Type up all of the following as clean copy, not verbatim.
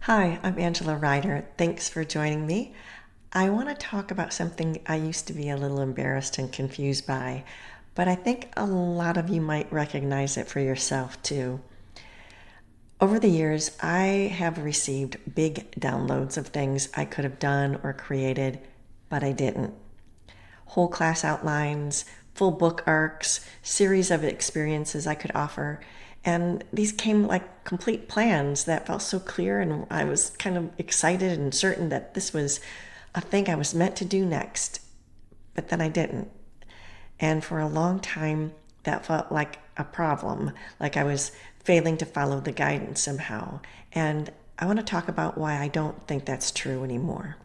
Hi, I'm Angela Ryder. Thanks for joining me. I want to talk about something I used to be a little embarrassed and confused by, but I think a lot of you might recognize it for yourself too. Over the years, I have received big downloads of things I could have done or created, but I didn't. Whole class outlines, full book arcs, series of experiences I could offer. And these came like complete plans that felt so clear, and I was kind of excited and certain that this was a thing I was meant to do next. But then I didn't. And for a long time, that felt like a problem, like I was failing to follow the guidance somehow. And I want to talk about why I don't think that's true anymore.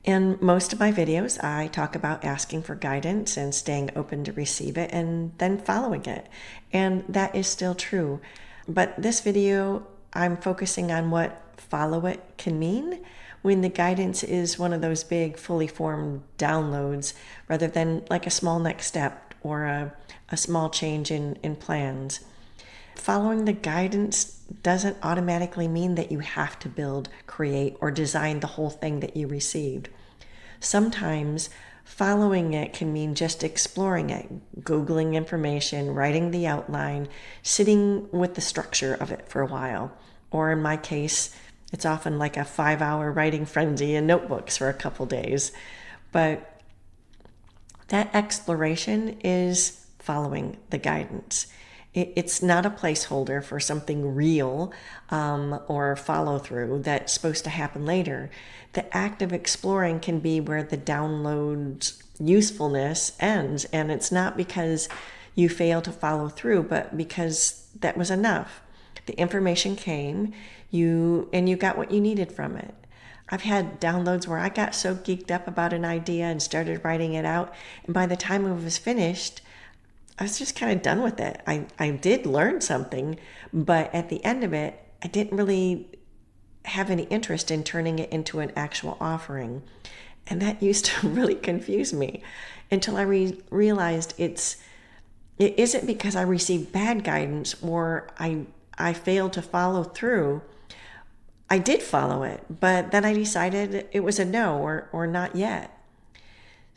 In most of my videos, I talk about asking for guidance and staying open to receive it and then following it. And that is still true. But this video, I'm focusing on what follow it can mean when the guidance is one of those big, fully formed downloads rather than like a small next step or a small change in plans. Following the guidance doesn't automatically mean that you have to build, create, or design the whole thing that you received. Sometimes following it can mean just exploring it, Googling information, writing the outline, sitting with the structure of it for a while. Or in my case, it's often like a 5-hour writing frenzy in notebooks for a couple days. But that exploration is following the guidance. It's not a placeholder for something real or follow through that's supposed to happen later. The act of exploring can be where the download's usefulness ends, and it's not because you fail to follow through, but because that was enough. The information came, you got what you needed from it. I've had downloads where I got so geeked up about an idea and started writing it out, and by the time it was finished, I was just kind of done with it. I did learn something, but at the end of it, I didn't really have any interest in turning it into an actual offering. And that used to really confuse me until I realized it isn't because I received bad guidance or I failed to follow through. I did follow it, but then I decided it was a no or not yet.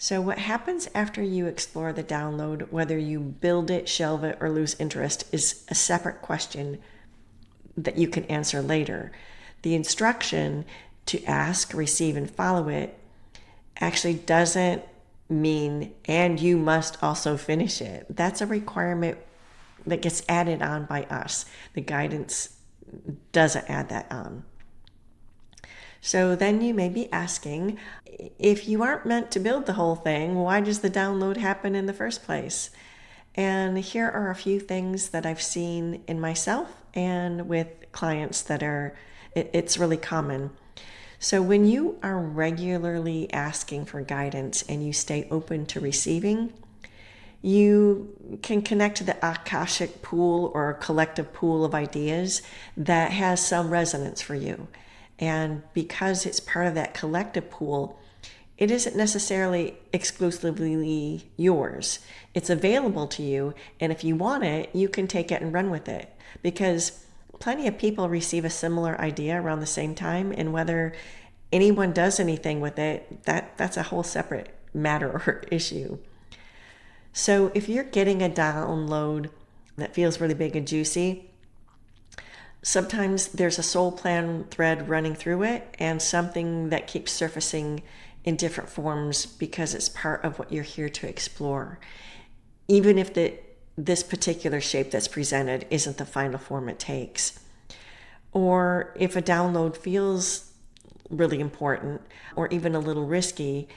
So, what happens after you explore the download, whether you build it, shelve it, or lose interest, is a separate question that you can answer later. The instruction to ask, receive, and follow it actually doesn't mean, and you must also finish it. That's a requirement that gets added on by us. The guidance doesn't add that on. So then you may be asking, if you aren't meant to build the whole thing, why does the download happen in the first place? And here are a few things that I've seen in myself and with clients that it's really common. So when you are regularly asking for guidance and you stay open to receiving, you can connect to the Akashic pool or collective pool of ideas that has some resonance for you. And because it's part of that collective pool, it isn't necessarily exclusively yours. It's available to you, and if you want it, you can take it and run with it. Because plenty of people receive a similar idea around the same time, and whether anyone does anything with it, that's a whole separate matter or issue. So if you're getting a download that feels really big and juicy, sometimes there's a soul plan thread running through it and something that keeps surfacing in different forms because it's part of what you're here to explore. Even if this particular shape that's presented isn't the final form it takes. Or if a download feels really important or even a little risky,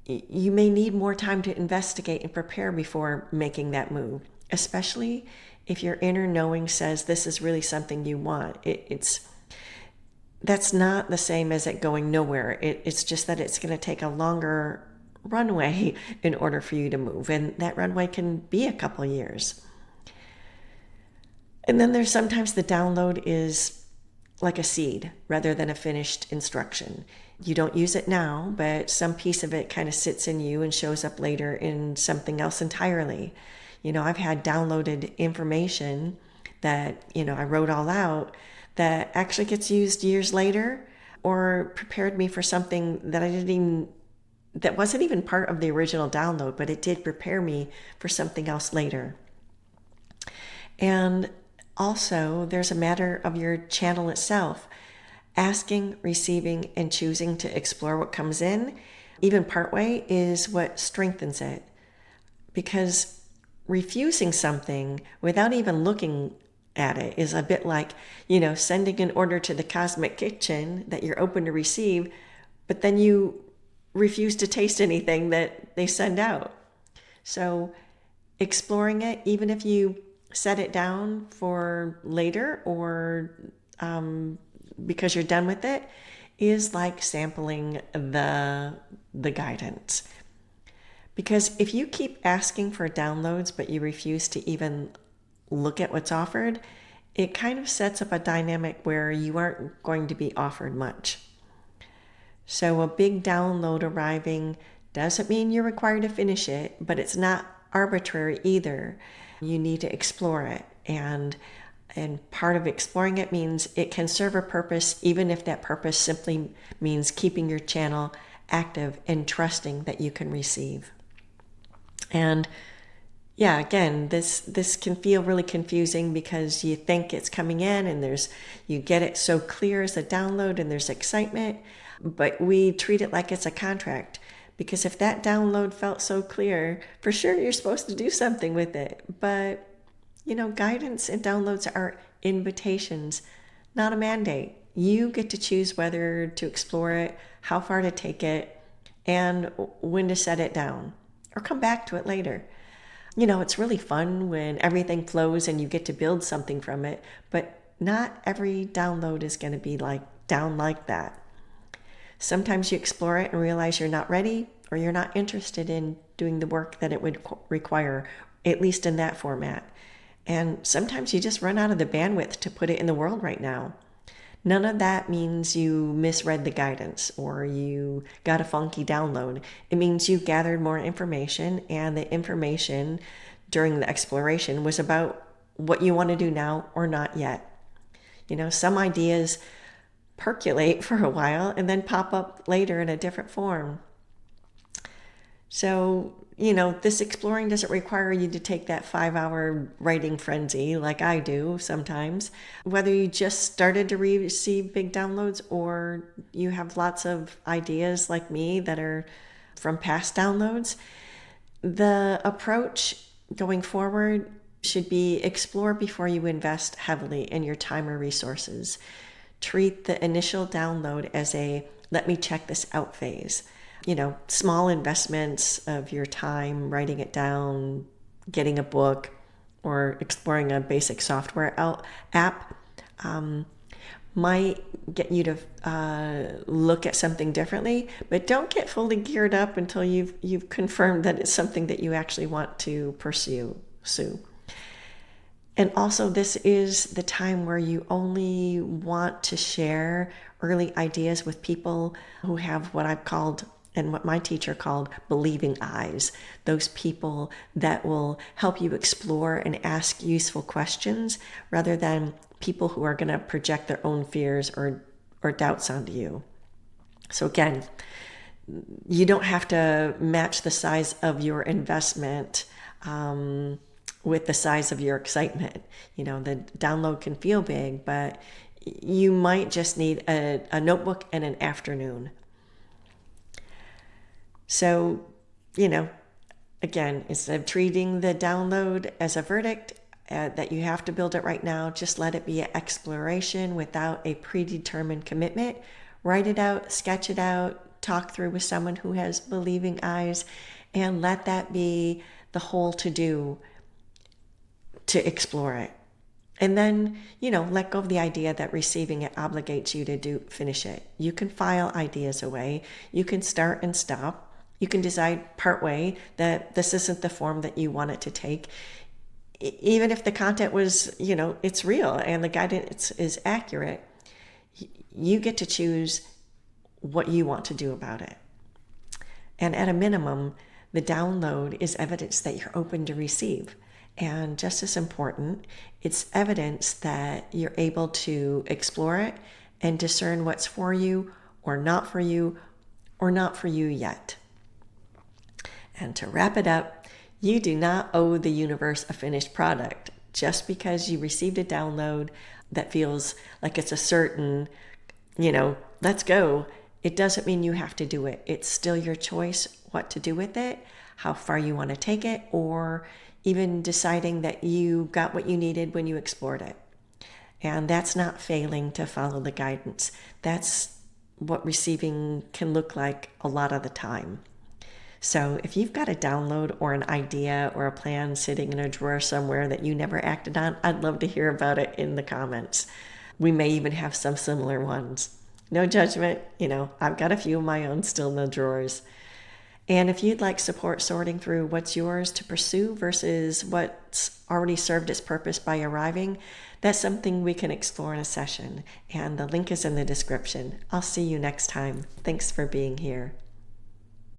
you may need more time to investigate and prepare before making that move, especially if your inner knowing says this is really something you want. That's not the same as it going nowhere. It's just that it's going to take a longer runway in order for you to move, and that runway can be a couple of years. And then there's sometimes the download is like a seed rather than a finished instruction. You don't use it now, but some piece of it kind of sits in you and shows up later in something else entirely. I've had downloaded information that, I wrote all out, that actually gets used years later, or prepared me for something that that wasn't even part of the original download, but it did prepare me for something else later. And also, there's a matter of your channel itself. Asking, receiving, and choosing to explore what comes in, even partway, is what strengthens it. Because refusing something without even looking at it is a bit like, sending an order to the cosmic kitchen that you're open to receive, but then you refuse to taste anything that they send out. So exploring it, even if you set it down for later or because you're done with it, is like sampling the guidance. Because if you keep asking for downloads but you refuse to even look at what's offered, it kind of sets up a dynamic where you aren't going to be offered much. So a big download arriving doesn't mean you're required to finish it, but it's not arbitrary either. You need to explore it. And part of exploring it means it can serve a purpose, even if that purpose simply means keeping your channel active and trusting that you can receive. And yeah, again, this can feel really confusing because you think it's coming in and you get it so clear as a download and there's excitement, but we treat it like it's a contract. Because if that download felt so clear, for sure you're supposed to do something with it. But, guidance and downloads are invitations, not a mandate. You get to choose whether to explore it, how far to take it, and when to set it down or come back to it later. It's really fun when everything flows and you get to build something from it, but not every download is going to be down like that. Sometimes you explore it and realize you're not ready or you're not interested in doing the work that it would require, at least in that format. And sometimes you just run out of the bandwidth to put it in the world right now. None of that means you misread the guidance or you got a funky download. It means you gathered more information, and the information during the exploration was about what you want to do now or not yet. Some ideas percolate for a while and then pop up later in a different form. So, this exploring doesn't require you to take that 5-hour writing frenzy like I do sometimes. Whether you just started to receive big downloads or you have lots of ideas like me that are from past downloads, the approach going forward should be explore before you invest heavily in your time or resources. Treat the initial download as a let me check this out phase. Small investments of your time, writing it down, getting a book, or exploring a basic software app might get you to look at something differently, but don't get fully geared up until you've confirmed that it's something that you actually want to pursue. And also, this is the time where you only want to share early ideas with people who have what I've called and what my teacher called believing eyes. Those people that will help you explore and ask useful questions rather than people who are going to project their own fears or doubts onto you. So again, you don't have to match the size of your investment with the size of your excitement. The download can feel big, but you might just need a notebook and an afternoon. So, again, instead of treating the download as a verdict that you have to build it right now, just let it be an exploration without a predetermined commitment. Write it out, sketch it out, talk through with someone who has believing eyes, and let that be the whole to-do to explore it. And then, let go of the idea that receiving it obligates you to finish it. You can file ideas away. You can start and stop. You can decide partway that this isn't the form that you want it to take. Even if the content was, it's real and the guidance is accurate, you get to choose what you want to do about it. And at a minimum, the download is evidence that you're open to receive. And just as important, it's evidence that you're able to explore it and discern what's for you or not for you or not for you yet. And to wrap it up, you do not owe the universe a finished product. Just because you received a download that feels like it's a certain, let's go, it doesn't mean you have to do it. It's still your choice what to do with it, how far you want to take it, or even deciding that you got what you needed when you explored it. And that's not failing to follow the guidance. That's what receiving can look like a lot of the time. So if you've got a download or an idea or a plan sitting in a drawer somewhere that you never acted on, I'd love to hear about it in the comments. We may even have some similar ones. No judgment, I've got a few of my own still in the drawers. And if you'd like support sorting through what's yours to pursue versus what's already served its purpose by arriving, that's something we can explore in a session. And the link is in the description. I'll see you next time. Thanks for being here.